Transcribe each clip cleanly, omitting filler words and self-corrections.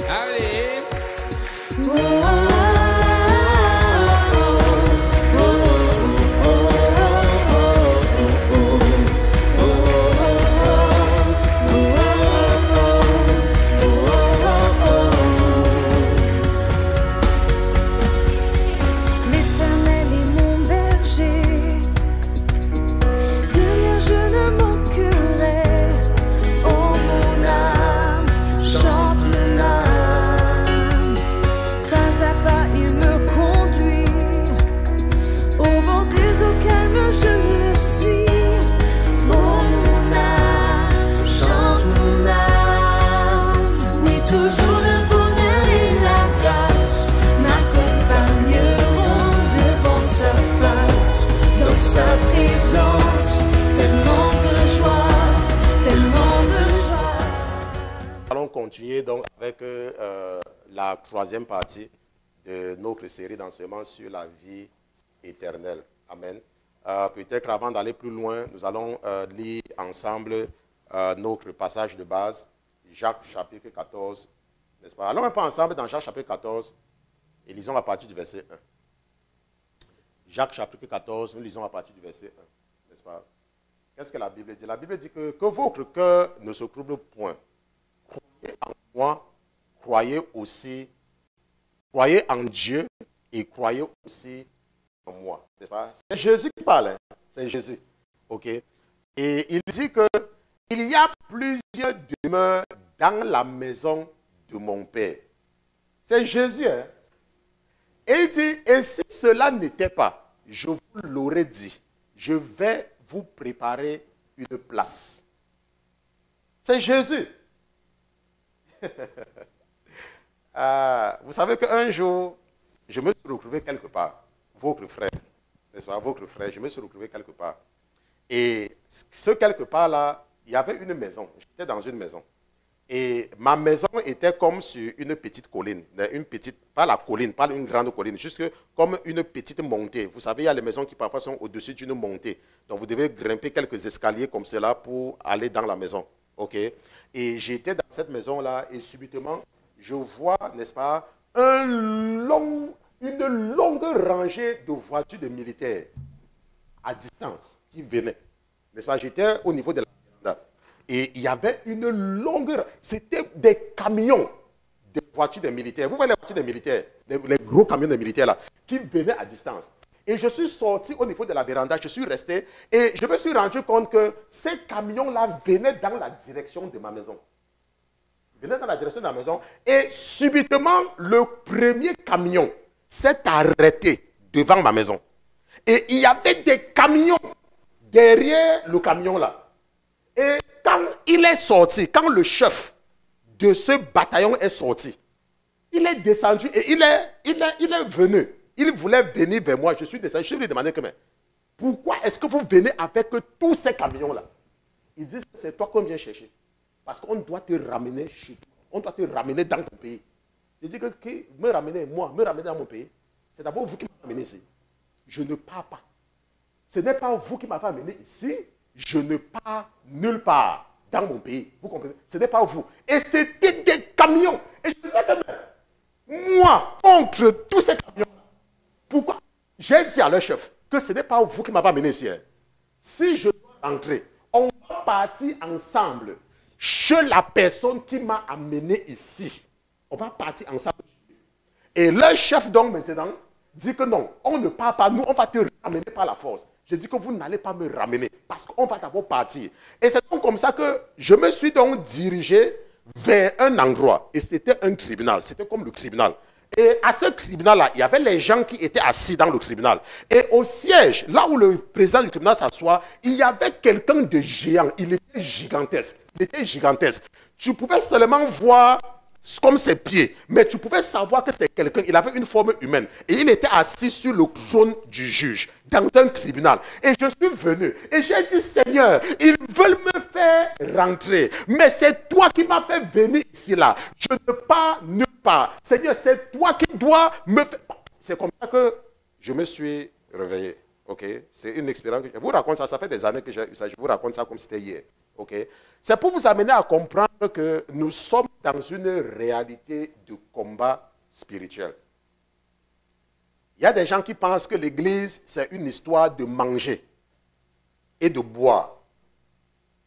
Allez. L'Éternel est mon berger, de rien je ne manquerai. Oh mon âme, chante mon âme. Pas à pas il me conduit, au bord des eaux calmes je le suis. Oh mon âme, chante mon âme. Oui, toujours le bonheur et la grâce m'accompagneront devant sa face, dans sa présence, tellement de joie, tellement de joie. Nous allons continuer donc avec la troisième partie de notre série d'enseignements sur la vie éternelle. Amen. Peut-être avant d'aller plus loin, nous allons lire ensemble notre passage de base, Jacques chapitre 14, n'est-ce pas? Allons un peu ensemble dans Jacques chapitre 14 et lisons à partir du verset 1. Jacques chapitre 14, nous lisons à partir du verset 1, n'est-ce pas? Qu'est-ce que la Bible dit? La Bible dit que votre cœur ne se trouble point. Croyez en moi, croyez en Dieu et croyez aussi en moi. N'est-ce pas? C'est Jésus qui parle, hein? C'est Jésus. Ok? Et il dit que il y a plusieurs demeures dans la maison de mon Père. C'est Jésus, hein? Et il dit, et si cela n'était pas, je vous l'aurais dit, je vais vous préparer une place. C'est Jésus. Vous savez qu'un jour, je me suis retrouvé quelque part, votre frère, n'est-ce pas, votre frère, je me suis retrouvé quelque part. Et ce quelque part là, il y avait une maison, j'étais dans une maison. Et ma maison était comme sur une petite colline, pas la colline, pas une grande colline, juste comme une petite montée. Vous savez, il y a les maisons qui parfois sont au-dessus d'une montée. Donc vous devez grimper quelques escaliers comme cela pour aller dans la maison. Ok? Et j'étais dans cette maison-là et subitement, je vois, n'est-ce pas, une longue rangée de voitures de militaires à distance qui venaient. N'est-ce pas? J'étais au niveau de la véranda. Et il y avait une longue... C'était des camions de voitures de militaires. Vous voyez les voitures de militaires, les gros camions de militaires là, qui venaient à distance. Et je suis sorti au niveau de la véranda, je suis resté et je me suis rendu compte que ces camions-là venaient dans la direction de ma maison. Ils venaient dans la direction de la maison et subitement, le premier camion s'est arrêté devant ma maison. Et il y avait des camions derrière le camion là. Et quand il est sorti, quand le chef de ce bataillon est sorti, il est descendu et il est venu. Il voulait venir vers moi. Je suis descendu. Je lui ai demandé que, mais pourquoi est-ce que vous venez avec tous ces camions-là? Il dit, c'est toi qu'on vient chercher. Parce qu'on doit te ramener chez toi. On doit te ramener dans ton pays. Je dis que me ramener dans mon pays. C'est d'abord vous qui m'avez amené ici. Je ne pars pas. Ce n'est pas vous qui m'avez amené ici. Je ne pars nulle part dans mon pays. Vous comprenez? Ce n'est pas vous. Et c'était des camions. Et je disais que moi, contre tous ces camions, pourquoi? J'ai dit à leur chef que ce n'est pas vous qui m'avez amené ici. Si je dois rentrer, on va partir ensemble chez la personne qui m'a amené ici. On va partir ensemble. Et leur chef donc maintenant dit que non, on ne part pas, nous on va te ramener par la force. Je dis que vous n'allez pas me ramener parce qu'on va d'abord partir. Et c'est donc comme ça que je me suis donc dirigé vers un endroit. Et c'était un tribunal, c'était comme le tribunal. Et à ce tribunal-là, il y avait les gens qui étaient assis dans le tribunal. Et au siège, là où le président du tribunal s'assoit, il y avait quelqu'un de géant. Il était gigantesque. Il était gigantesque. Tu pouvais seulement voir comme ses pieds, mais tu pouvais savoir que c'est quelqu'un. Il avait une forme humaine. Et il était assis sur le trône du juge, dans un tribunal. Et je suis venu. Et j'ai dit, Seigneur, ils veulent me faire rentrer. Mais c'est toi qui m'as fait venir ici, là. Je ne pars nulle part. Seigneur, c'est toi qui dois me faire... C'est comme ça que je me suis réveillé. Ok? C'est une expérience que je vous raconte ça. Ça fait des années que je vous raconte ça comme c'était hier. Ok? C'est pour vous amener à comprendre que nous sommes dans une réalité de combat spirituel. Il y a des gens qui pensent que l'église, c'est une histoire de manger et de boire.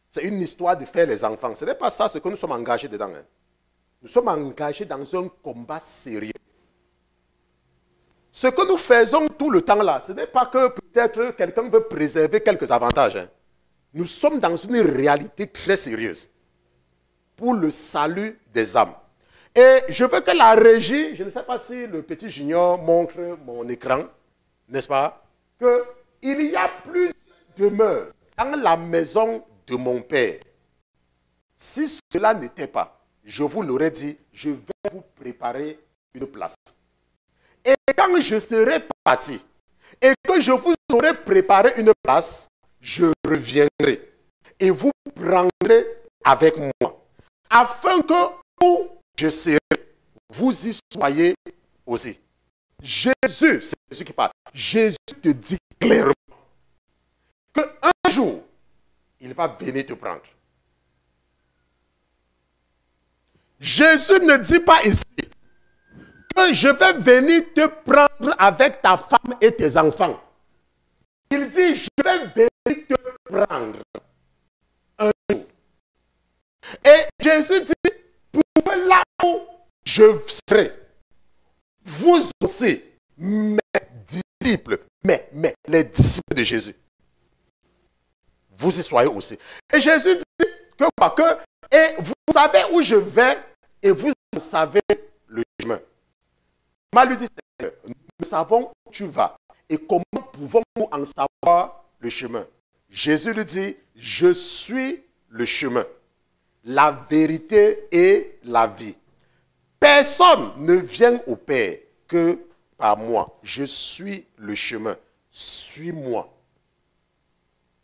C'est une histoire de faire les enfants. Ce n'est pas ça ce que nous sommes engagés dedans. Hein. Nous sommes engagés dans un combat sérieux. Ce que nous faisons tout le temps là, ce n'est pas que peut-être quelqu'un veut préserver quelques avantages. Hein. Nous sommes dans une réalité très sérieuse pour le salut des âmes. Et je veux que la régie, je ne sais pas si le petit junior montre mon écran, n'est-ce pas, qu'il y a plusieurs demeures dans la maison de mon père. Si cela n'était pas, je vous l'aurais dit, je vais vous préparer une place. Et quand je serai parti et que je vous aurai préparé une place, je reviendrai et vous prendrez avec moi, afin que où je serai, vous y soyez aussi. Jésus, c'est Jésus qui parle, Jésus te dit clairement qu'un jour, il va venir te prendre. Jésus ne dit pas ici que je vais venir te prendre avec ta femme et tes enfants. Il dit, je vais venir te prendre un jour. Et Jésus dit, pour là où je serai, vous aussi, mes disciples, mais les disciples de Jésus, vous y soyez aussi. Et Jésus dit que quoi que, et vous savez où je vais, et vous savez le chemin. Mal lui dit, nous savons où tu vas, et comment pouvons-nous en savoir le chemin? Jésus lui dit, je suis le chemin, la vérité et la vie. Personne ne vient au Père que par moi. Je suis le chemin. Suis-moi.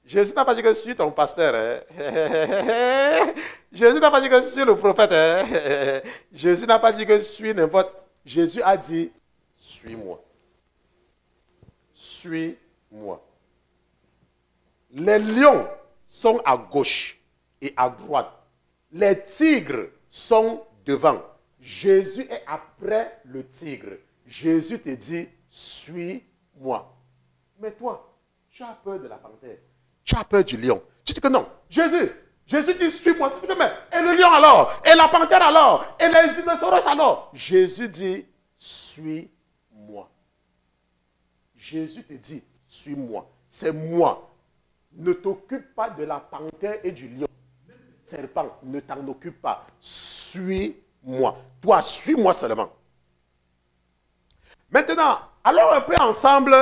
Jésus n'a pas dit que je suis ton pasteur. Hein? Jésus n'a pas dit que je suis le prophète. Hein? Jésus n'a pas dit que je suis n'importe. Jésus a dit, suis-moi. Suis-moi. Les lions sont à gauche et à droite. Les tigres sont devant. Jésus est après le tigre. Jésus te dit, suis-moi. Mais toi, tu as peur de la panthère. Tu as peur du lion. Tu dis que non. Jésus dit, suis-moi. Tu dis que mais, et le lion alors? Et la panthère alors? Et les rhinocéros alors? Jésus dit, suis-moi. Jésus te dit, suis-moi. C'est moi. Ne t'occupe pas de la panthère et du lion. Serpent, ne t'en occupe pas. Suis-moi. Toi, suis-moi seulement. Maintenant, allons un peu ensemble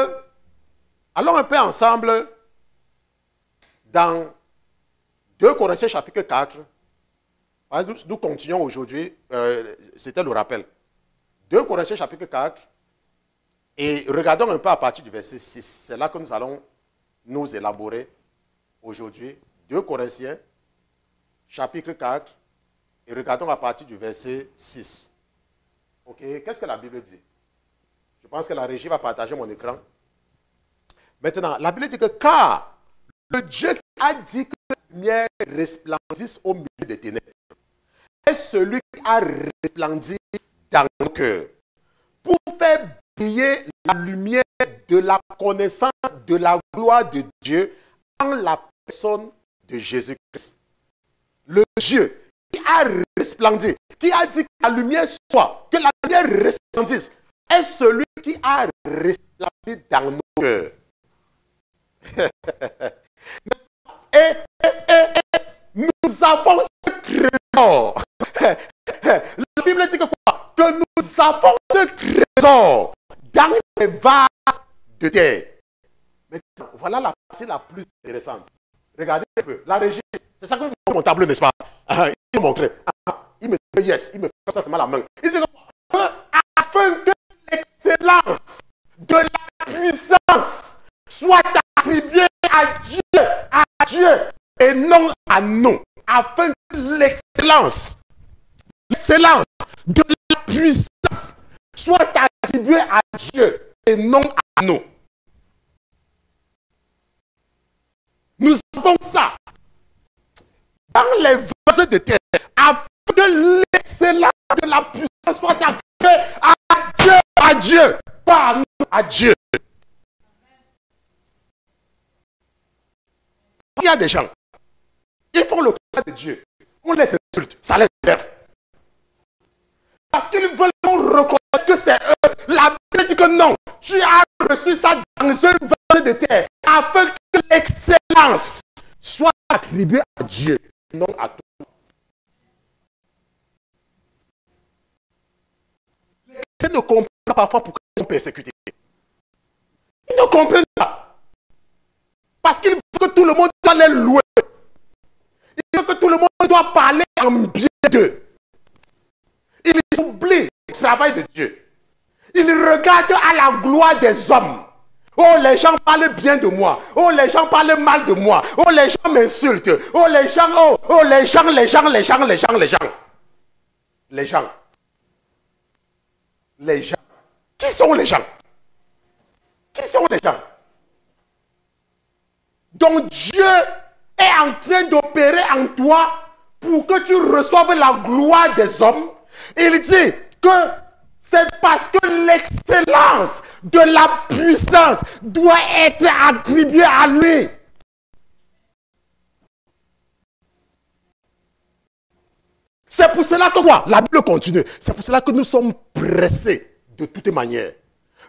dans 2 Corinthiens chapitre 4. Nous continuons aujourd'hui, c'était le rappel. 2 Corinthiens chapitre 4. Et regardons un peu à partir du verset 6. C'est là que nous allons nous élaborer aujourd'hui. 2 Corinthiens chapitre 4. Et regardons à partir du verset 6. Ok, qu'est-ce que la Bible dit? Je pense que la régie va partager mon écran. Maintenant, la Bible dit que car le Dieu qui a dit que la lumière resplendisse au milieu des ténèbres est celui qui a resplendi dans nos cœurs pour faire briller la lumière de la connaissance de la gloire de Dieu en la personne de Jésus-Christ. Le Dieu qui a resplendi, qui a dit que la lumière soit, que la lumière resplendisse, est celui qui a resplendi dans nos cœurs. et nous avons ce trésor. La Bible dit que quoi? Que nous avons ce trésor dans les vases de terre. Maintenant, voilà la partie la plus intéressante. Regardez un peu. La régie, c'est ça que mon tableau, n'est-ce pas? Il me montrait. Il me dit yes, il me fait ça seulement la main. Il dit que afin que l'excellence de la puissance soit attribuée à Dieu et non à nous. Afin que l'excellence de la puissance soit attribuée à Dieu et non à nous. Nous avons ça. dans les vases de terre, afin que l'excellence de la puissance soit attribuée à Dieu, pas à nous, à Dieu. Il y a des gens, ils font le contraire de Dieu. On les insulte, ça les énerve. Parce qu'ils veulent qu'on reconnaisse que c'est eux. La Bible dit que non, tu as reçu ça dans un vase de terre, afin que l'excellence soit attribuée à Dieu, non à toi. Les chrétiens ne comprennent pas parfois pourquoi ils sont persécutés. Ils ne comprennent pas. Parce qu'ils veulent que tout le monde doit les louer. Ils veulent que tout le monde doit parler en bien d'eux. Ils oublient le travail de Dieu. Ils regardent à la gloire des hommes. Oh, les gens parlent bien de moi. Oh, les gens parlent mal de moi. Oh, les gens m'insultent. Oh, les gens, les gens. Les gens. Qui sont les gens? Qui sont les gens? Donc Dieu est en train d'opérer en toi pour que tu reçoives la gloire des hommes. Il dit que c'est parce que l'excellence de la puissance doit être attribuée à lui. C'est pour cela que quoi? La Bible continue. C'est pour cela que nous sommes pressés de toutes manières,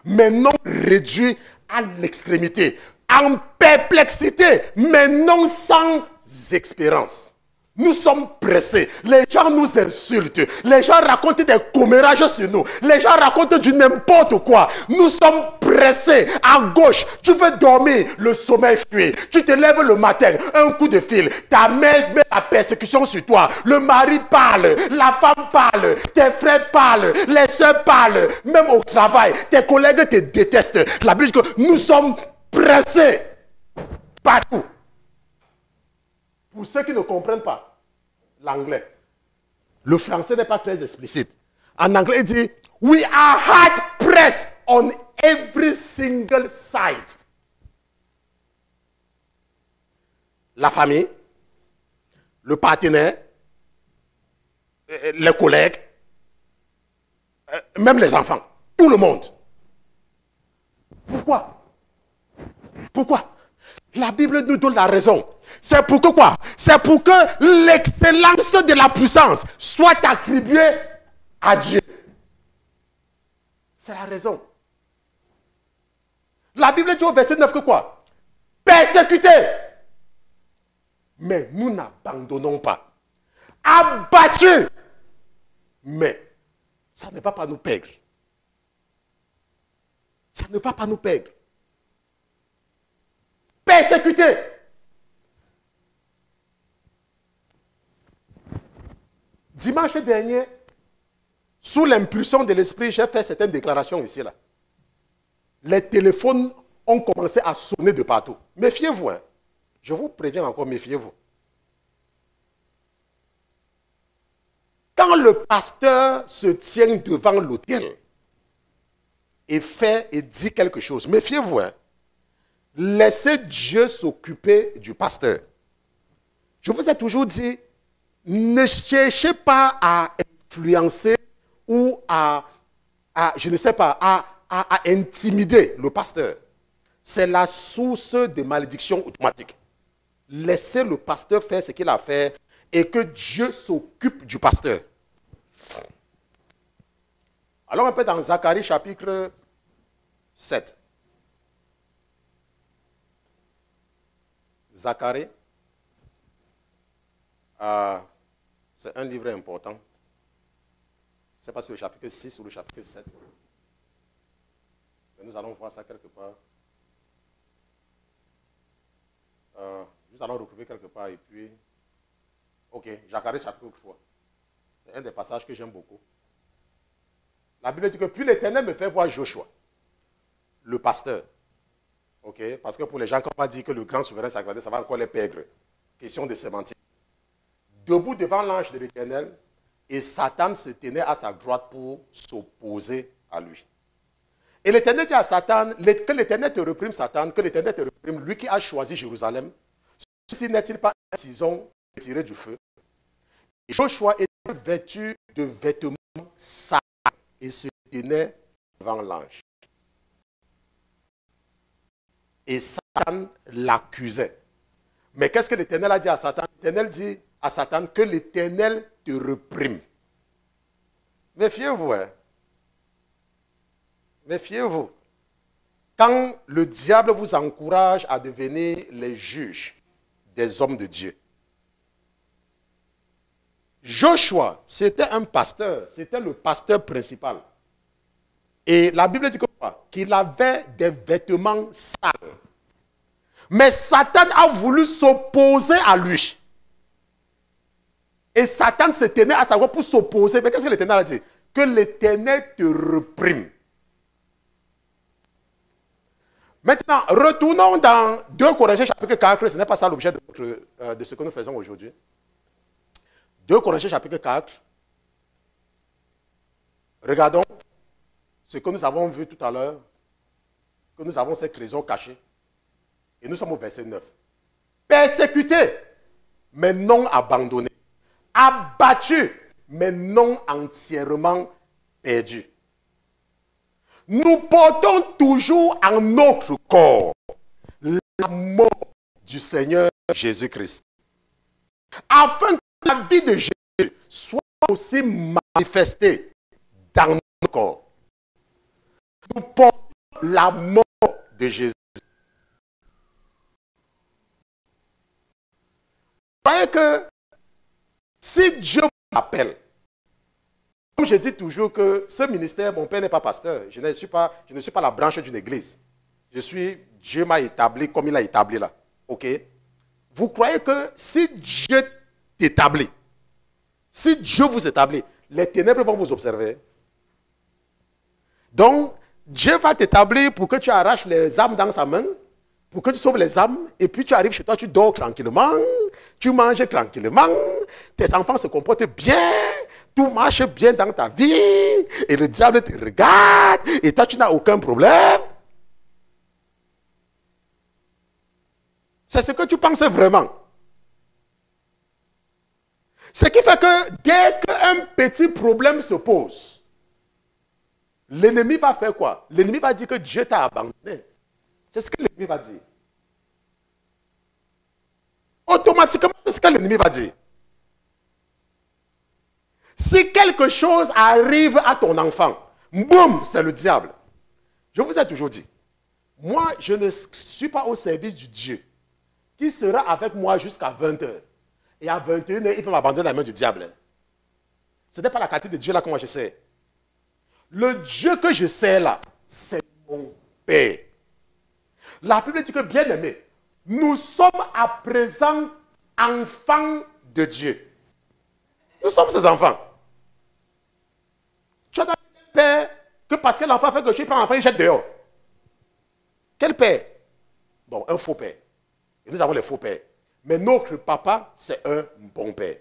mais non réduits à l'extrémité, en perplexité, mais non sans espérance. Nous sommes pressés. Les gens nous insultent. Les gens racontent des commérages sur nous. Les gens racontent du n'importe quoi. Nous sommes pressés. À gauche, tu veux dormir, le sommeil fuit. Tu te lèves le matin, un coup de fil. Ta mère met la persécution sur toi. Le mari parle, la femme parle, tes frères parlent, les soeurs parlent. Même au travail, tes collègues te détestent. La Bible dit que nous sommes pressés partout. Pour ceux qui ne comprennent pas l'anglais, le français n'est pas très explicite. En anglais, il dit « We are hard pressed on every single side ». La famille, le partenaire, les collègues, même les enfants, tout le monde. Pourquoi? Pourquoi? La Bible nous donne la raison. C'est pour que quoi? C'est pour que l'excellence de la puissance soit attribuée à Dieu. C'est la raison. La Bible dit au verset 9 que quoi? Persécutés. Mais nous n'abandonnons pas. Abattus. Mais ça ne va pas nous perdre. Ça ne va pas nous perdre. Persécutés. Dimanche dernier, sous l'impulsion de l'esprit, j'ai fait certaines déclarations ici là. Les téléphones ont commencé à sonner de partout. Méfiez-vous, hein. Je vous préviens encore, méfiez-vous. Quand le pasteur se tient devant l'autel et fait et dit quelque chose, méfiez-vous, hein. Laissez Dieu s'occuper du pasteur. Je vous ai toujours dit, ne cherchez pas à influencer ou je ne sais pas, à intimider le pasteur. C'est la source de malédiction automatique. Laissez le pasteur faire ce qu'il a à faire et que Dieu s'occupe du pasteur. Allons un peu dans Zacharie chapitre 7. Zacharie, c'est un livre important. Je ne sais pas si c'est le chapitre 6 ou le chapitre 7. Mais nous allons voir ça quelque part. Nous allons retrouver quelque part et puis... Ok, Zacharie chapitre 3. C'est un des passages que j'aime beaucoup. La Bible dit que puis l'Éternel me fait voir Joshua, le pasteur. Ok, parce que pour les gens qui n'ont pas dit que le grand souverain sacré, ça va encore les perdre. Question de sémantique. Debout devant l'ange de l'Éternel, et Satan se tenait à sa droite pour s'opposer à lui. Et l'Éternel dit à Satan, que l'Éternel te reprime, Satan, que l'Éternel te reprime, lui qui a choisi Jérusalem. Ceci n'est-il pas un tison retiré du feu. Et Joshua était vêtu de vêtements sales et se tenait devant l'ange. Et Satan l'accusait. Mais qu'est-ce que l'Éternel a dit à Satan? L'Éternel dit à Satan que l'Éternel te reprime. Méfiez-vous, hein. Méfiez-vous. Quand le diable vous encourage à devenir les juges des hommes de Dieu. Joshua, c'était un pasteur, c'était le pasteur principal. Et la Bible dit quoi? Qu'il avait des vêtements sales. Mais Satan a voulu s'opposer à lui. Et Satan se tenait à sa voix pour s'opposer. Mais qu'est-ce que l'Éternel a dit? Que l'Éternel te reprime. Maintenant, retournons dans 2 Corinthiens chapitre 4. Ce n'est pas ça l'objet de ce que nous faisons aujourd'hui. 2 Corinthiens chapitre 4. Regardons ce que nous avons vu tout à l'heure, que nous avons cette raison cachée. Et nous sommes au verset 9. Persécuté, mais non abandonné. Abattu, mais non entièrement perdu. Nous portons toujours en notre corps la mort du Seigneur Jésus-Christ. Afin que la vie de Jésus soit aussi manifestée dans notre corps. Nous portons la mort de Jésus. Vous voyez que si Dieu vous appelle, comme je dis toujours que ce ministère, mon père n'est pas pasteur. Je ne suis pas la branche d'une église. Dieu m'a établi comme il a établi là. Ok? Vous croyez que si Dieu t'établit, si Dieu vous établit, les ténèbres vont vous observer. Donc, Dieu va t'établir pour que tu arraches les âmes dans sa main, pour que tu sauves les âmes, et puis tu arrives chez toi, tu dors tranquillement, tu manges tranquillement, tes enfants se comportent bien, tout marche bien dans ta vie, et le diable te regarde, et toi tu n'as aucun problème. C'est ce que tu penses vraiment. Ce qui fait que dès qu'un petit problème se pose, l'ennemi va faire quoi? L'ennemi va dire que Dieu t'a abandonné. C'est ce que l'ennemi va dire. Automatiquement, c'est ce que l'ennemi va dire. Si quelque chose arrive à ton enfant, boum, c'est le diable. Je vous ai toujours dit, moi, je ne suis pas au service du Dieu qui sera avec moi jusqu'à 20h. Et à 21h, il va m'abandonner dans la main du diable. Ce n'est pas la qualité de Dieu là que moi je sais. Le Dieu que je sais là, c'est mon Père. La Bible dit que, bien aimé, nous sommes à présent enfants de Dieu. Nous sommes ses enfants. Tu as un père que parce que l'enfant fait que tu prends l'enfant, il jette dehors. Quel père? Bon, un faux père. Et nous avons les faux pères. Mais notre papa, c'est un bon père.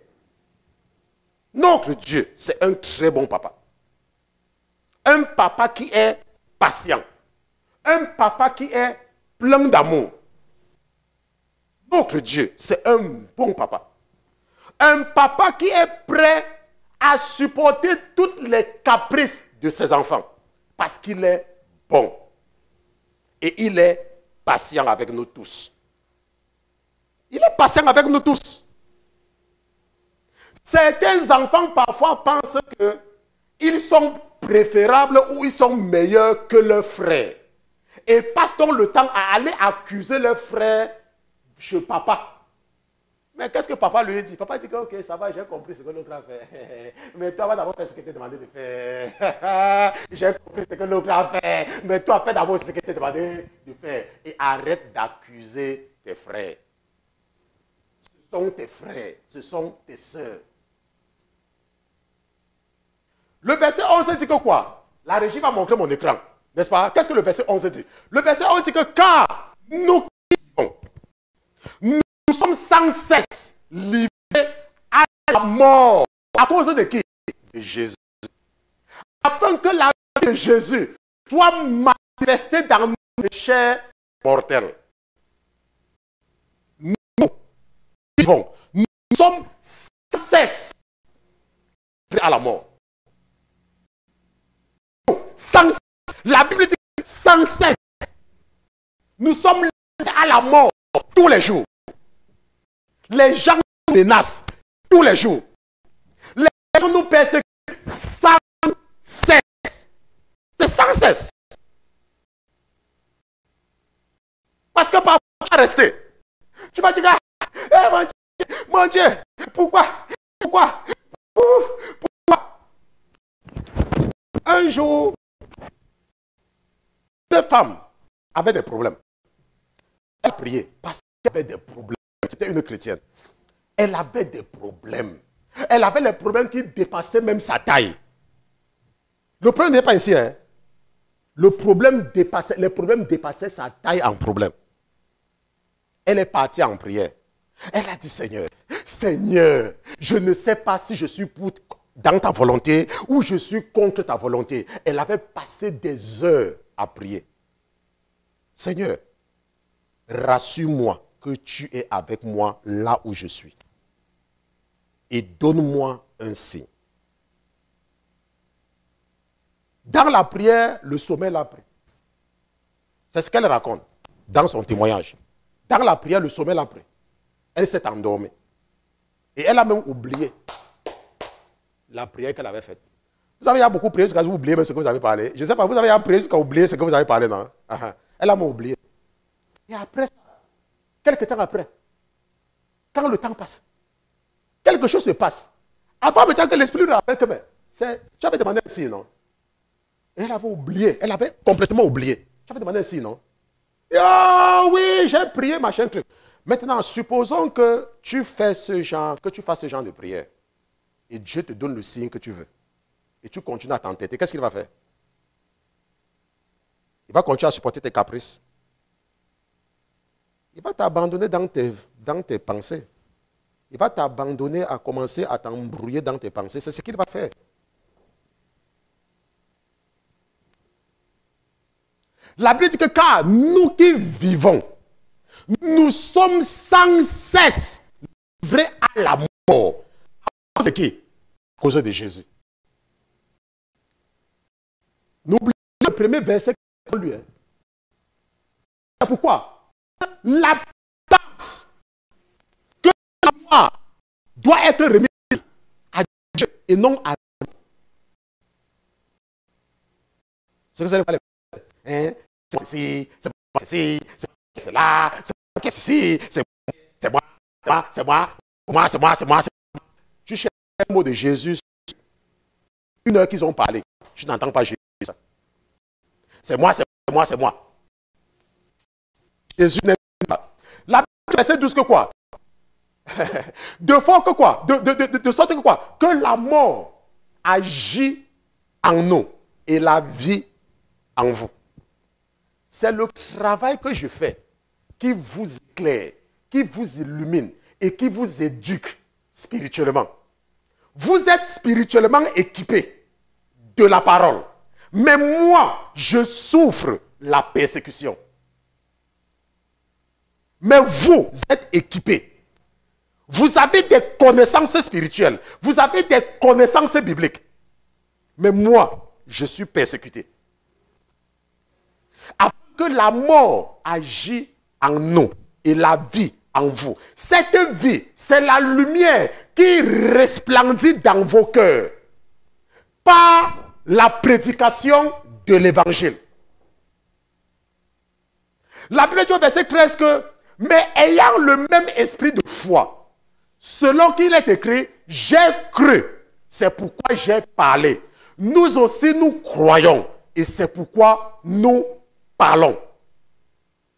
Notre Dieu, c'est un très bon papa. Un papa qui est patient. Un papa qui est plein d'amour. Notre Dieu, c'est un bon papa. Un papa qui est prêt à supporter toutes les caprices de ses enfants. Parce qu'il est bon. Et il est patient avec nous tous. Il est patient avec nous tous. Certains enfants parfois pensent qu'ils sont préférables ou ils sont meilleurs que leurs frères. Et passent donc le temps à aller accuser leurs frères chez papa. Mais qu'est-ce que papa lui dit? Papa dit que ok, ça va, j'ai compris ce que l'autre a fait. Mais toi, va d'abord faire ce que tu t'es demandé de faire. J'ai compris ce que l'autre a fait. Mais toi, fais d'abord ce que tu t'es demandé de faire. Et arrête d'accuser tes frères. Ce sont tes frères, ce sont tes sœurs. Le verset 11 dit que quoi? La régie va montrer mon écran. N'est-ce pas? Qu'est-ce que le verset 11 dit? Le verset 11 dit que car nous vivons, nous sommes sans cesse livrés à la mort. À cause de qui? De Jésus. Afin que la vie de Jésus soit manifestée dans notre chair mortelle. Nous vivons. Nous sommes sommes sans cesse à la mort. Sans cesse. La Bible dit sans cesse. Nous sommes à la mort tous les jours. Les gens nous menacent tous les jours. Les gens nous persécutent sans cesse. C'est sans cesse. Parce que parfois, tu vas rester. Tu vas dire, mon Dieu, pourquoi? Un jour, deux femmes avaient des problèmes. Elle priait parce qu'elle avait des problèmes. C'était une chrétienne. Elle avait des problèmes. Elle avait les problèmes qui dépassaient même sa taille. Le problème n'est pas ici. Hein? Les problèmes dépassaient sa taille en problème. Elle est partie en prière. Elle a dit, Seigneur, je ne sais pas si je suis dans ta volonté ou je suis contre ta volonté. Elle avait passé des heures à prier. Seigneur, rassure-moi que tu es avec moi là où je suis. Et donne-moi un signe. Dans la prière, le sommeil l'a pris. C'est ce qu'elle raconte dans son témoignage. Dans la prière, le sommeil l'a pris. Elle s'est endormie. Et elle a même oublié la prière qu'elle avait faite. Vous savez, il y a beaucoup de prières jusqu'à vous oubliez même ce que vous avez parlé. Je ne sais pas, vous avez prié jusqu'à oublier ce que vous avez parlé, non? Elle a même oublié. Et après ça, quelques temps après, quand le temps passe, quelque chose se passe. Après, le temps que l'esprit lui rappelle que tu avais demandé un signe, non? Et elle avait oublié, elle avait complètement oublié. Tu avais demandé un signe, non? Oh oui, j'ai prié, machin truc. Maintenant, supposons que tu fasses ce genre de prière. Et Dieu te donne le signe que tu veux. Et tu continues à t'entêter. Qu'est-ce qu'il va faire? Il va continuer à supporter tes caprices. Il va t'abandonner dans tes pensées. Il va t'abandonner à commencer à t'embrouiller dans tes pensées. C'est ce qu'il va faire. La Bible dit que car nous qui vivons, nous sommes sans cesse livrés à la mort. À cause de qui? À cause de Jésus. N'oubliez pas le premier verset qu'on lui. C'est pourquoi la tâche que la mort doit être remise à Dieu et non à nous. Ce que ça veut dire. Hein? C'est ceci, c'est là, c'est ceci, c'est moi. Tu cherches un mot de Jésus, une heure qu'ils ont parlé, tu n'entends pas Jésus. C'est moi. Jésus n'est pas. La Bible verset 12 que quoi? De sorte que quoi? De sorte que quoi? Que la mort agit en nous et la vie en vous. C'est le travail que je fais qui vous éclaire, qui vous illumine et qui vous éduque spirituellement. Vous êtes spirituellement équipé de la parole. Mais moi, je souffre la persécution. Mais vous êtes équipés. Vous avez des connaissances spirituelles. Vous avez des connaissances bibliques. Mais moi, je suis persécuté. Afin que la mort agit en nous et la vie en vous. Cette vie, c'est la lumière qui resplendit dans vos cœurs par la prédication de l'évangile. La Bible dit au verset 13 que, mais ayant le même esprit de foi, selon qu'il est écrit, j'ai cru, c'est pourquoi j'ai parlé. Nous aussi, nous croyons et c'est pourquoi nous parlons.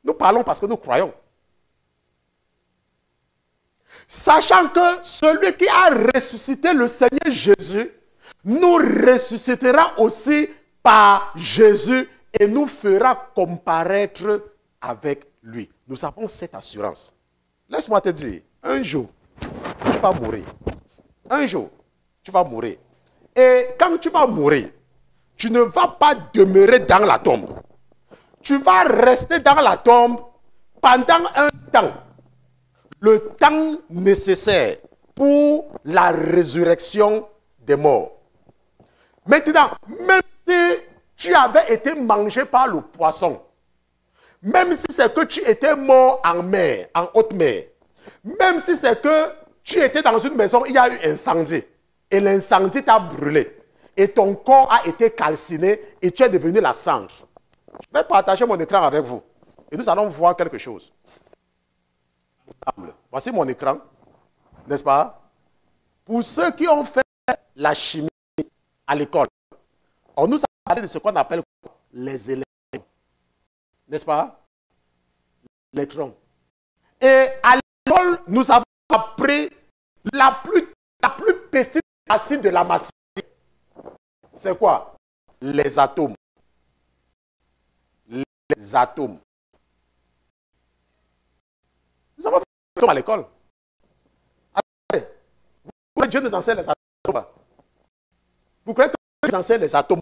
Nous parlons parce que nous croyons. Sachant que celui qui a ressuscité le Seigneur Jésus nous ressuscitera aussi par Jésus et nous fera comparaître avec lui. Nous avons cette assurance. Laisse-moi te dire, un jour, tu vas mourir. Un jour, tu vas mourir. Et quand tu vas mourir, tu ne vas pas demeurer dans la tombe. Tu vas rester dans la tombe pendant un temps. Le temps nécessaire pour la résurrection des morts. Maintenant, même si tu avais été mangé par le poisson, même si c'est que tu étais mort en mer, en haute mer, même si c'est que tu étais dans une maison, il y a eu incendie, et l'incendie t'a brûlé, et ton corps a été calciné, et tu es devenu la cendre. Je vais partager mon écran avec vous, et nous allons voir quelque chose. Voici mon écran, n'est-ce pas? Pour ceux qui ont fait la chimie à l'école, on nous a parlé de ce qu'on appelle les électrons, n'est-ce pas? L'électron. Et à l'école, nous avons appris la plus petite partie de la matière. C'est quoi? Les atomes. Les atomes. Nous avons fait les atomes à l'école. Vous croyez que Dieu nous enseigne les atomes? Vous croyez que Dieu nous enseigne les atomes?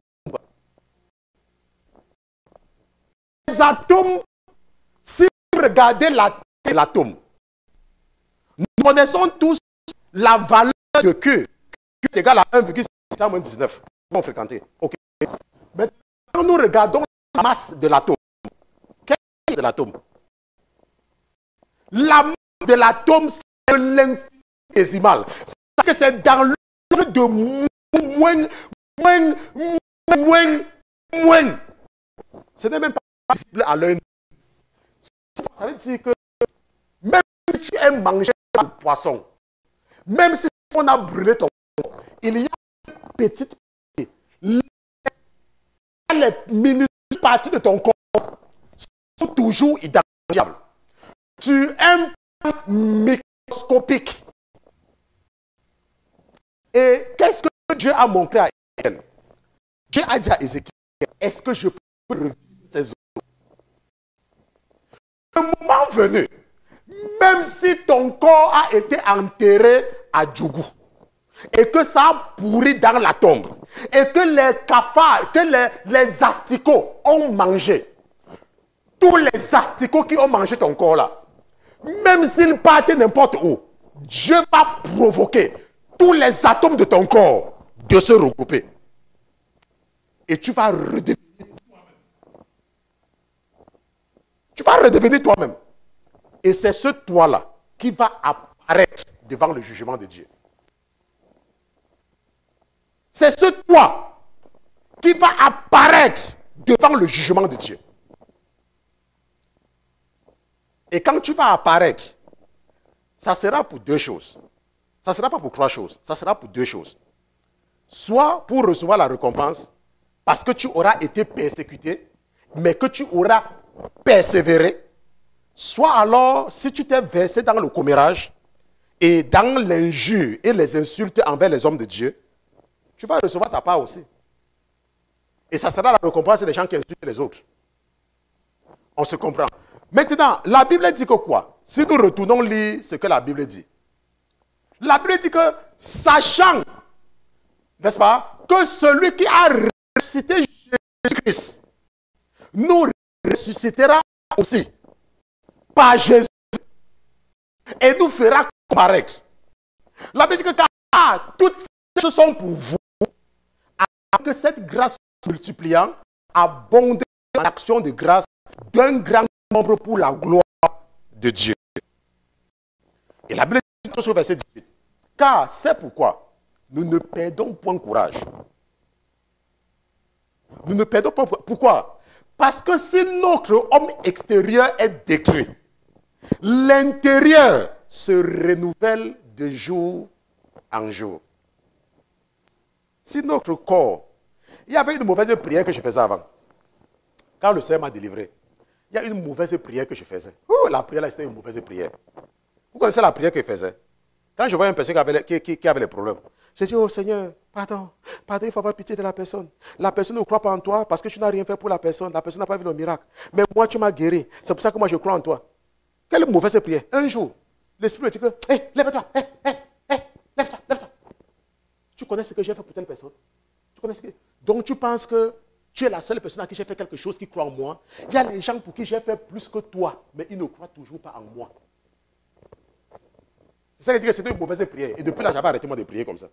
Les atomes, si vous regardez l'atome, nous connaissons tous la valeur de Q. Q est égal à 1,619. Vous fréquentez. Ok. Maintenant, nous regardons la masse de l'atome. Quelle est la masse de l'atome? La masse de l'atome, c'est l'infinitésimal. C'est-à-dire que c'est dans l'ordre de moins. Ce n'est même pas visible à l'œil. Ça veut dire que même si tu es mangé par le poisson, même si on a brûlé ton corps, il y a une petite partie. Les minuscules parties de ton corps sont toujours identifiables. Sur un plan microscopique. Et qu'est-ce que Dieu a montré à Ézéchiel? Dieu a dit à Ézéchiel, est-ce que je peux revivre ces eaux? Le moment venu, même si ton corps a été enterré à Djougou, et que ça a pourri dans la tombe, et que les cafards, que les asticots ont mangé, tous les asticots qui ont mangé ton corps là, même s'ils partent n'importe où, Dieu va provoquer tous les atomes de ton corps de se regrouper. Et tu vas redevenir toi-même. Tu vas redevenir toi-même. Et c'est ce toi-là qui va apparaître devant le jugement de Dieu. C'est ce toi qui va apparaître devant le jugement de Dieu. Et quand tu vas apparaître, ça sera pour deux choses. Ça ne sera pas pour trois choses. Ça sera pour deux choses. Soit pour recevoir la récompense, parce que tu auras été persécuté, mais que tu auras persévéré. Soit alors, si tu t'es versé dans le commérage et dans l'injure et les insultes envers les hommes de Dieu, tu vas recevoir ta part aussi. Et ça sera la récompense des gens qui insultent les autres. On se comprend. Maintenant, la Bible dit que quoi? Si nous retournons lire ce que la Bible dit. La Bible dit que, sachant, n'est-ce pas, que celui qui a ressuscité Jésus-Christ nous ressuscitera aussi par Jésus et nous fera comparaître. La Bible dit que car toutes ces choses sont pour vous, afin que cette grâce multipliant abonde en action de grâce d'un grand nombre pour la gloire de Dieu. Et la Bible dit sur verset 18, car c'est pourquoi nous ne perdons point courage. Nous ne perdons pas. Pourquoi? Parce que si notre homme extérieur est détruit, l'intérieur se renouvelle de jour en jour. Si notre corps, il y avait une mauvaise prière que je faisais avant. Quand le Seigneur m'a délivré, il y a une mauvaise prière que je faisais. Oh, la prière là, c'était une mauvaise prière. Vous connaissez la prière que je faisais? Quand je vois une personne qui avait les problèmes, je dis, oh Seigneur, pardon, il faut avoir pitié de la personne. La personne ne croit pas en toi parce que tu n'as rien fait pour la personne n'a pas vu le miracle. Mais moi, tu m'as guéri. C'est pour ça que moi, je crois en toi. Quelle mauvaise prière. Un jour, l'Esprit me dit que, hé, lève-toi, lève-toi. Tu connais ce que j'ai fait pour telle personne? Tu connais ce que... Donc, tu penses que tu es la seule personne à qui j'ai fait quelque chose qui croit en moi. Il y a des gens pour qui j'ai fait plus que toi, mais ils ne croient toujours pas en moi. C'est ça qui dit que c'était une mauvaise prière. Et depuis là, j'avais arrêté moi de prier comme ça.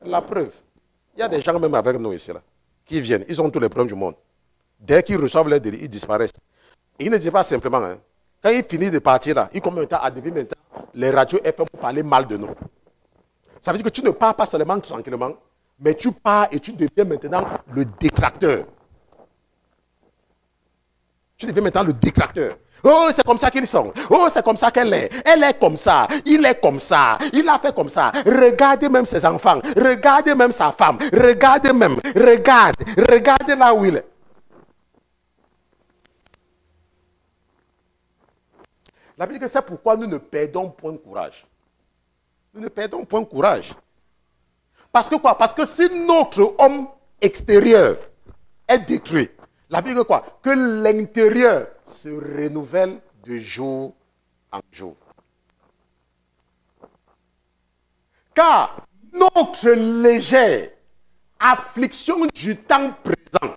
La preuve. Il y a des gens même avec nous ici, là, qui viennent. Ils ont tous les problèmes du monde. Dès qu'ils reçoivent leur délit, ils disparaissent. Et ils ne disent pas simplement, hein, quand ils finissent de partir là, ils commencent à devenir maintenant les radios FM pour parler mal de nous. Ça veut dire que tu ne pars pas seulement tranquillement, mais tu pars et tu deviens maintenant le détracteur. Tu deviens maintenant le détracteur. Oh, c'est comme ça qu'ils sont. Oh, c'est comme ça qu'elle est. Elle est comme ça. Il est comme ça. Il a fait comme ça. Regardez même ses enfants. Regardez même sa femme. Regardez même. Regardez là où il est. La Bible dit que c'est pourquoi nous ne perdons point de courage. Nous ne perdons point de courage. Parce que quoi? Parce que si notre homme extérieur est détruit, la Bible dit quoi? Que l'intérieur se renouvelle de jour en jour. Car notre légère affliction du temps présent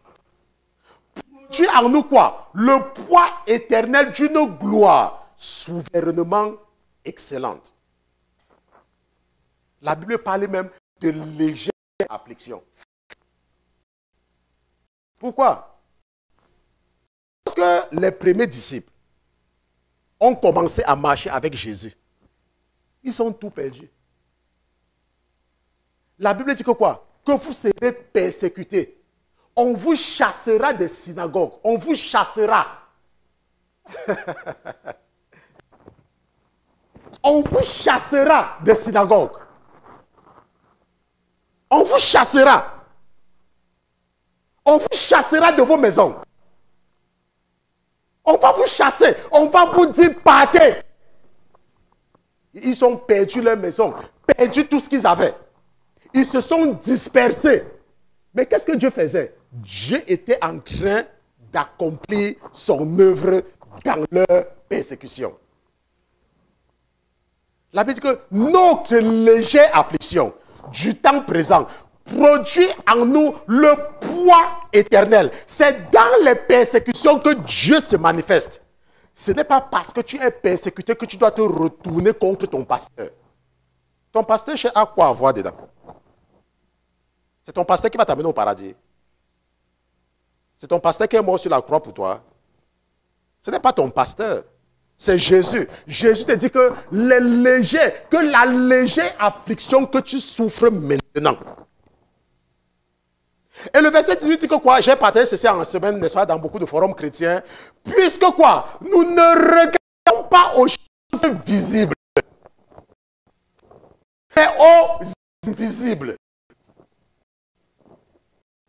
produit en nous quoi? Le poids éternel d'une gloire souverainement excellente. La Bible parle même de légère affliction. Pourquoi? Parce que les premiers disciples ont commencé à marcher avec Jésus. Ils ont tout perdu. La Bible dit que quoi? Que vous serez persécutés. On vous chassera des synagogues. On vous chassera. On vous chassera des synagogues. On vous chassera. On vous chassera de vos maisons. On va vous chasser. On va vous dire partez. Ils ont perdu leur maison, perdu tout ce qu'ils avaient. Ils se sont dispersés. Mais qu'est-ce que Dieu faisait? Dieu était en train d'accomplir son œuvre dans leur persécution. La Bible dit que notre légère affliction du temps présent produit en nous le poids éternel. C'est dans les persécutions que Dieu se manifeste. Ce n'est pas parce que tu es persécuté que tu dois te retourner contre ton pasteur. Ton pasteur a quoi à voir dedans? C'est ton pasteur qui va t'amener au paradis. C'est ton pasteur qui est mort sur la croix pour toi. Ce n'est pas ton pasteur. C'est Jésus. Jésus te dit que la légère affliction que tu souffres maintenant. Et le verset 18 dit que quoi? J'ai partagé ceci en semaine, n'est-ce pas, dans beaucoup de forums chrétiens. Puisque quoi? Nous ne regardons pas aux choses visibles, mais aux invisibles.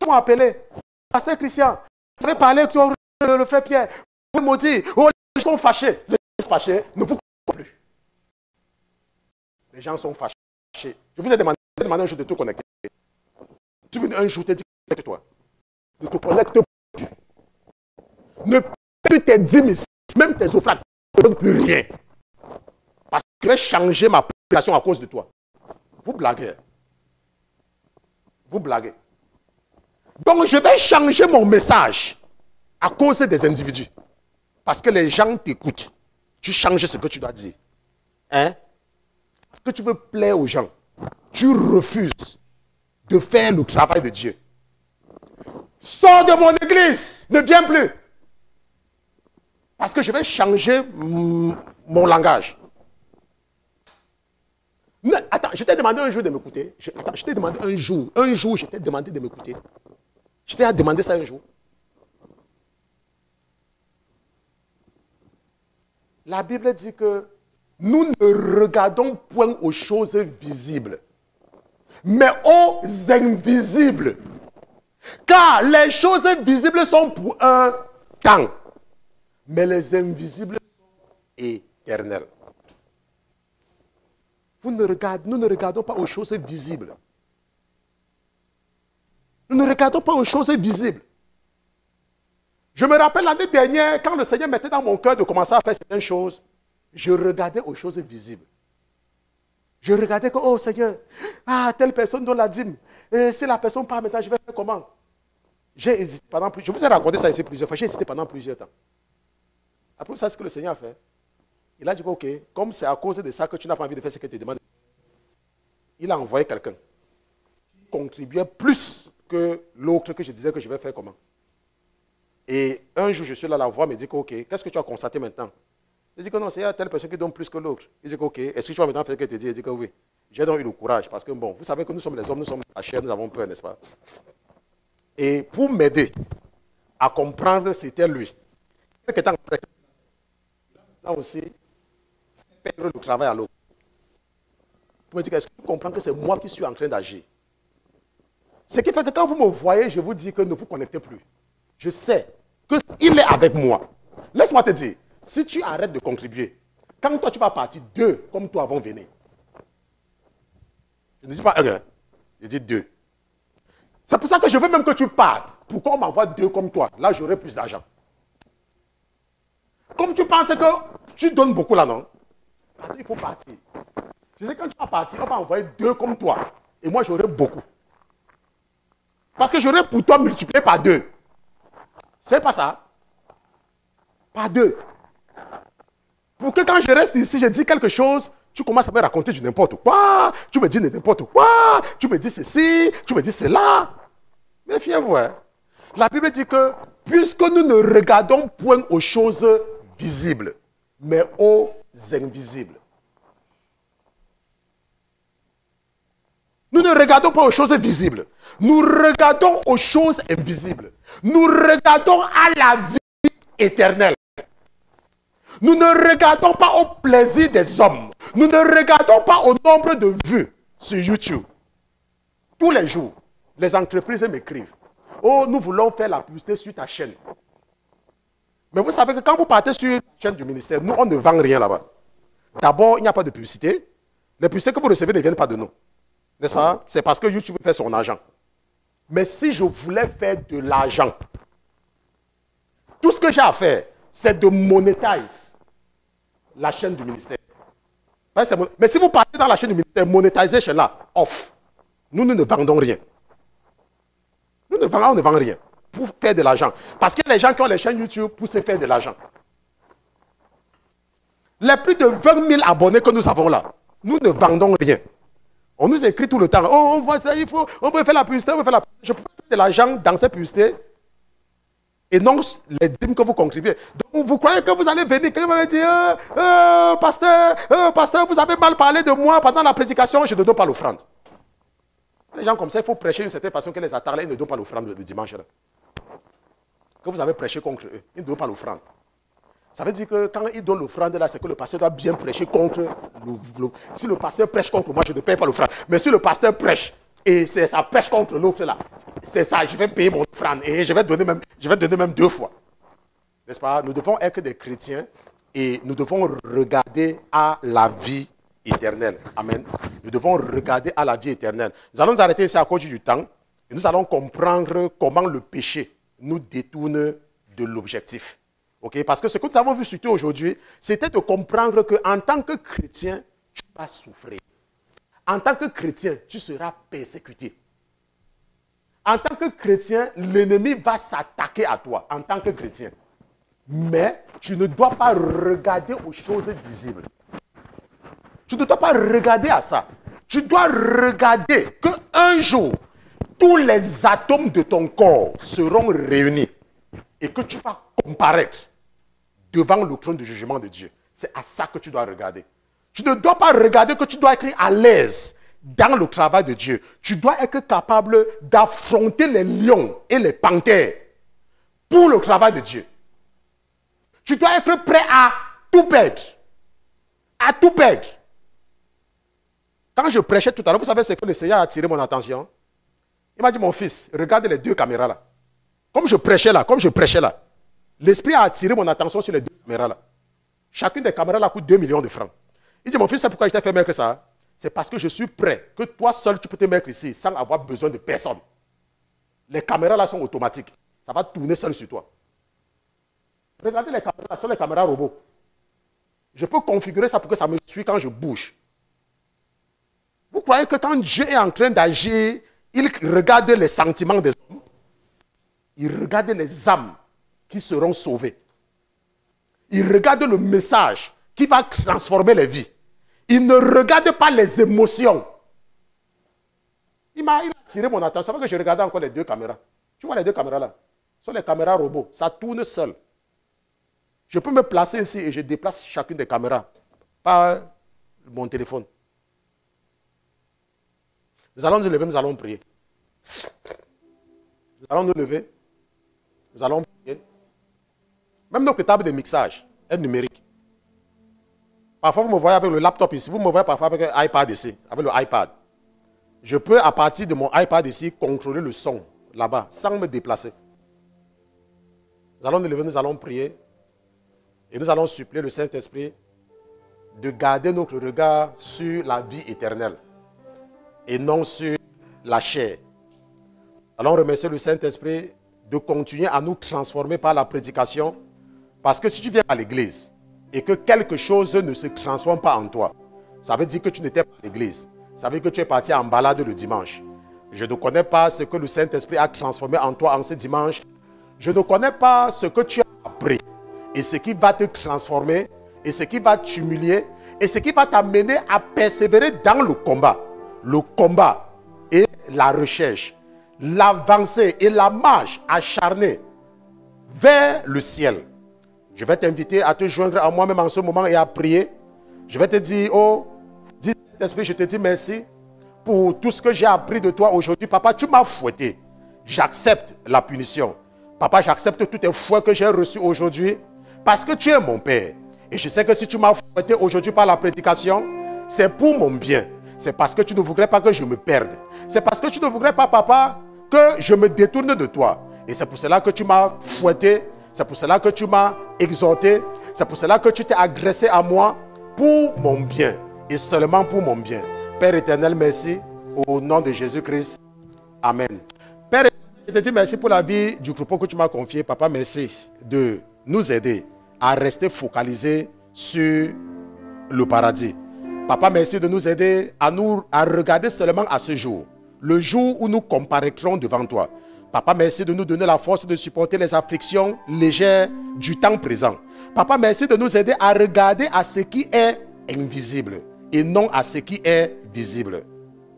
Ils m'ont appelé, pasteur Christian, vous avez parlé avec le frère Pierre, vous m'ont dit, oh, les gens sont fâchés. Les gens sont fâchés, ne vous connectez plus. Les gens sont fâchés. Je vous ai demandé un jour de te connecter. Tu veux un jour te dire que toi, ne te connecte plus. Ne plus tes dîmes, même tes offrandes, ne te donne plus rien. Parce que je vais changer ma prédication à cause de toi. Vous blaguez. Vous blaguez. Donc je vais changer mon message à cause des individus. Parce que les gens t'écoutent. Tu changes ce que tu dois dire. Hein? Parce que tu veux plaire aux gens. Tu refuses de faire le travail de Dieu. Sors de mon église. Ne viens plus. Parce que je vais changer mon langage. Attends, je t'ai demandé un jour de m'écouter. Je t'ai demandé un jour, je t'ai demandé de m'écouter. Je t'ai demandé ça un jour. La Bible dit que nous ne regardons point aux choses visibles, mais aux invisibles. Car les choses visibles sont pour un temps, mais les invisibles sont éternels. Nous ne regardons pas aux choses visibles. Nous ne regardons pas aux choses visibles. Je me rappelle l'année dernière, quand le Seigneur mettait dans mon cœur de commencer à faire certaines choses, je regardais aux choses visibles. Je regardais que, oh Seigneur, telle personne donne la dîme. Et si la personne part maintenant, je vais faire comment? J'ai hésité pendant plusieurs temps. Je vous ai raconté ça ici plusieurs fois. J'ai hésité pendant plusieurs temps. Après, ça, c'est ce que le Seigneur a fait. Il a dit, ok, comme c'est à cause de ça que tu n'as pas envie de faire ce que tu demandes, il a envoyé quelqu'un qui contribuait plus que l'autre que je disais que je vais faire comment. Et un jour, je suis là, la voix me dit, ok, qu'est-ce que tu as constaté maintenant? Il dit que non, c'est telle personne qui donne plus que l'autre. Il dit que ok, est-ce que tu vas maintenant faire ce que tu dis? Il dit que oui. J'ai donc eu le courage parce que bon, vous savez que nous sommes les hommes, nous sommes la chair, nous avons peur, n'est-ce pas? Et pour m'aider à comprendre c'était lui, quelques temps après, là aussi, perdre le travail à l'autre. Pour me dire, est-ce que tu comprends que c'est moi qui suis en train d'agir? Ce qui fait que quand vous me voyez, je vous dis que ne vous connectez plus. Je sais qu'il est avec moi. Laisse-moi te dire, si tu arrêtes de contribuer, quand toi tu vas partir, deux comme toi vont venir. Je ne dis pas un, je dis deux. C'est pour ça que je veux même que tu partes. Pourquoi on m'envoie deux comme toi? Là, j'aurai plus d'argent. Comme tu penses que tu donnes beaucoup là, non? Il faut partir. Je sais que quand tu vas partir, on va envoyer deux comme toi. Et moi, j'aurai beaucoup. Parce que j'aurai pour toi multiplié par deux. C'est pas ça? Par deux. Pour que quand je reste ici, je dis quelque chose, tu commences à me raconter du n'importe quoi. Tu me dis n'importe quoi. Tu me dis ceci, tu me dis cela. Méfiez-vous. Hein? La Bible dit que puisque nous ne regardons point aux choses visibles, mais aux invisibles. Nous ne regardons pas aux choses visibles. Nous regardons aux choses invisibles. Nous regardons à la vie éternelle. Nous ne regardons pas au plaisir des hommes. Nous ne regardons pas au nombre de vues sur YouTube. Tous les jours, les entreprises m'écrivent. Oh, nous voulons faire la publicité sur ta chaîne. Mais vous savez que quand vous partez sur la chaîne du ministère, nous, on ne vend rien là-bas. D'abord, il n'y a pas de publicité. Les publicités que vous recevez ne viennent pas de nous. N'est-ce pas? C'est parce que YouTube fait son argent. Mais si je voulais faire de l'argent, tout ce que j'ai à faire, c'est de monétiser la chaîne du ministère. Mais si vous partez dans la chaîne du ministère, monétisation là, off. Nous ne vendons rien. On ne vend rien pour faire de l'argent. Parce que les gens qui ont les chaînes YouTube pour se faire de l'argent. Les plus de 20 000 abonnés que nous avons là, nous ne vendons rien. On nous écrit tout le temps, oh, on voit ça, on peut faire la publicité, on peut faire la publicité. Je peux faire de l'argent dans cette publicité et non les dîmes que vous contribuez. Donc vous croyez que vous allez venir, quelqu'un va me dire, pasteur, vous avez mal parlé de moi pendant la prédication, je ne donne pas l'offrande. Les gens comme ça, il faut prêcher d'une certaine façon que les attaques, ils ne donnent pas l'offrande le dimanche. Là. Que vous avez prêché contre eux, ils ne donnent pas l'offrande. Ça veut dire que quand ils donnent l'offrande là, c'est que le pasteur doit bien prêcher contre le. Si le pasteur prêche contre moi, je ne paye pas l'offrande. Mais si le pasteur prêche et ça prêche contre l'autre là, c'est ça, je vais payer mon offrande et je vais donner même deux fois. N'est-ce pas? Nous devons être des chrétiens et nous devons regarder à la vie éternelle. Amen. Nous devons regarder à la vie éternelle. Nous allons nous arrêter ici à cause du temps et nous allons comprendre comment le péché nous détourne de l'objectif. Okay? Parce que ce que nous avons vu surtout aujourd'hui, c'était de comprendre qu'en tant que chrétien, tu vas souffrir. En tant que chrétien, tu seras persécuté. En tant que chrétien, l'ennemi va s'attaquer à toi en tant que chrétien. Mais tu ne dois pas regarder aux choses visibles. Tu ne dois pas regarder à ça. Tu dois regarder qu'un jour, tous les atomes de ton corps seront réunis et que tu vas comparaître devant le trône du jugement de Dieu. C'est à ça que tu dois regarder. Tu ne dois pas regarder que tu dois être à l'aise dans le travail de Dieu. Tu dois être capable d'affronter les lions et les panthères pour le travail de Dieu. Tu dois être prêt à tout perdre. À tout perdre. Quand je prêchais tout à l'heure, vous savez ce que le Seigneur a attiré mon attention? Il m'a dit, mon fils, regarde les deux caméras là. Comme je prêchais là, l'Esprit a attiré mon attention sur les deux caméras là. Chacune des caméras là coûte 2 millions de francs. Il dit, mon fils, c'est pourquoi je t'ai fait mettre ça? C'est parce que je suis prêt, que toi seul tu peux te mettre ici sans avoir besoin de personne. Les caméras là sont automatiques. Ça va tourner seul sur toi. Regardez les caméras là, ce sont les caméras robots. Je peux configurer ça pour que ça me suive quand je bouge. Vous croyez que quand Dieu est en train d'agir, il regarde les sentiments des hommes? Il regarde les âmes qui seront sauvées. Il regarde le message qui va transformer les vies. Il ne regarde pas les émotions. Il a attiré mon attention parce que je regardais encore les deux caméras. Tu vois les deux caméras là? Ce sont les caméras robots. Ça tourne seul. Je peux me placer ici et je déplace chacune des caméras par mon téléphone. Nous allons nous lever, nous allons prier. Nous allons nous lever. Nous allons prier. Même notre table de mixage est numérique. Parfois, vous me voyez avec le laptop ici. Vous me voyez parfois avec un iPad ici, avec le iPad. Je peux, à partir de mon iPad ici, contrôler le son là-bas, sans me déplacer. Nous allons nous lever, nous allons prier. Et nous allons supplier le Saint-Esprit de garder notre regard sur la vie éternelle et non sur la chair. Nous allons remercier le Saint-Esprit de continuer à nous transformer par la prédication. Parce que si tu viens à l'église et que quelque chose ne se transforme pas en toi, ça veut dire que tu n'étais pas à l'église. Ça veut dire que tu es parti en balade le dimanche. Je ne connais pas ce que le Saint-Esprit a transformé en toi en ce dimanche. Je ne connais pas ce que tu as appris et ce qui va te transformer et ce qui va t'humilier et ce qui va t'amener à persévérer dans le combat. Le combat et la recherche, l'avancée et la marche acharnée vers le ciel. Je vais t'inviter à te joindre à moi-même en ce moment et à prier. Je vais te dire, oh, dis Saint-Esprit, je te dis merci pour tout ce que j'ai appris de toi aujourd'hui. Papa, tu m'as fouetté. J'accepte la punition. Papa, j'accepte tous tes fouets que j'ai reçus aujourd'hui parce que tu es mon Père. Et je sais que si tu m'as fouetté aujourd'hui par la prédication, c'est pour mon bien. C'est parce que tu ne voudrais pas que je me perde. C'est parce que tu ne voudrais pas, papa, que je me détourne de toi. Et c'est pour cela que tu m'as fouetté. C'est pour cela que tu m'as exhorté. C'est pour cela que tu t'es agressé à moi pour mon bien. Et seulement pour mon bien. Père éternel, merci. Au nom de Jésus-Christ. Amen. Père éternel, je te dis merci pour la vie du troupeau que tu m'as confié. Papa, merci de nous aider à rester focalisés sur le paradis. Papa, merci de nous aider à regarder seulement à ce jour. Le jour où nous comparaîtrons devant toi. Papa, merci de nous donner la force de supporter les afflictions légères du temps présent. Papa, merci de nous aider à regarder à ce qui est invisible et non à ce qui est visible.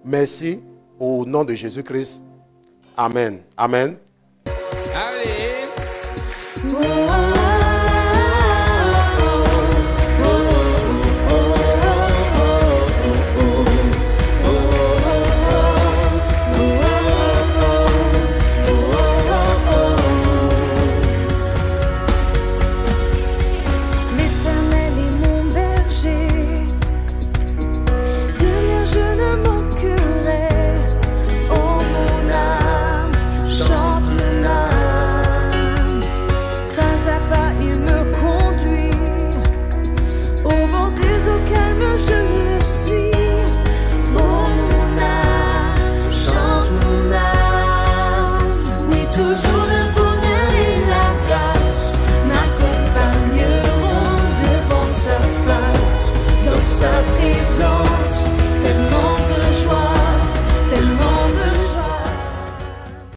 Merci au nom de Jésus-Christ. Amen. Amen. Allez. Sa présence.